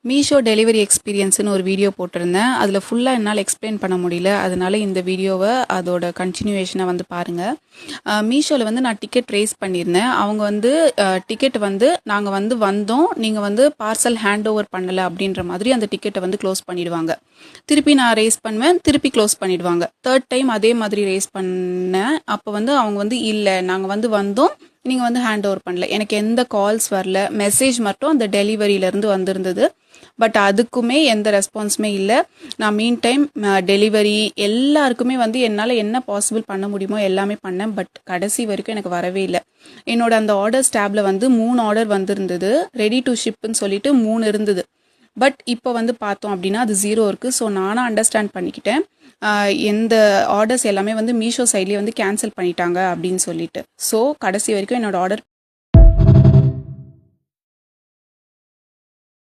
Meesho delivery எக்ஸ்பீரியன்ஸ்னு ஒரு video போட்டிருந்தேன். அதில் ஃபுல்லாக என்னால் எக்ஸ்பிளைன் பண்ண முடியல. அதனால இந்த வீடியோவை அதோட கண்டினியூவேஷனை வந்து பாருங்கள். மீஷோவில் வந்து நான் டிக்கெட் ரேஸ் பண்ணியிருந்தேன். அவங்க வந்து டிக்கெட் வந்து நாங்கள் வந்து வந்தோம், நீங்கள் வந்து பார்சல் ஹேண்ட் ஓவர் பண்ணலை அப்படின்ற மாதிரி அந்த டிக்கெட்டை வந்து க்ளோஸ் பண்ணிடுவாங்க. திருப்பி நான் ரேஸ் பண்ணுவேன், திருப்பி க்ளோஸ் பண்ணிடுவாங்க. தேர்ட் டைம் அதே மாதிரி ரேஸ் பண்ணேன். அப்போ வந்து அவங்க வந்து இல்லை, நாங்கள் வந்து வந்தோம், நீங்கள் வந்து ஹேண்ட் ஓவர் பண்ணல. எனக்கு எந்த கால்ஸ் வரல, மெசேஜ் மட்டும் அந்த டெலிவரியிலேருந்து வந்திருந்தது. பட் அதுக்குமே எந்த ரெஸ்பான்ஸுமே இல்லை. நான் மீன் டைம் டெலிவரி எல்லாருக்குமே வந்து என்னால் என்ன பாசிபிள் பண்ண முடியுமோ எல்லாமே பண்ணேன். பட் கடைசி வரைக்கும் எனக்கு வரவே இல்லை. என்னோட அந்த ஆர்டர்ஸ் டேப்பில் வந்து 3 ஆர்டர் வந்திருந்தது. ரெடி டு ஷிப்புன்னு சொல்லிட்டு 3 இருந்தது. பட் இப்போ வந்து பார்த்தோம் அப்படின்னா அது 0 இருக்குது. ஸோ நானும் அண்டர்ஸ்டாண்ட் பண்ணிக்கிட்டேன், எந்த ஆர்டர்ஸ் எல்லாமே வந்து மீஷோ சைட்லேயே வந்து கேன்சல் பண்ணிட்டாங்க அப்படின்னு சொல்லிட்டு. ஸோ கடைசி வரைக்கும் என்னோட ஆர்டர்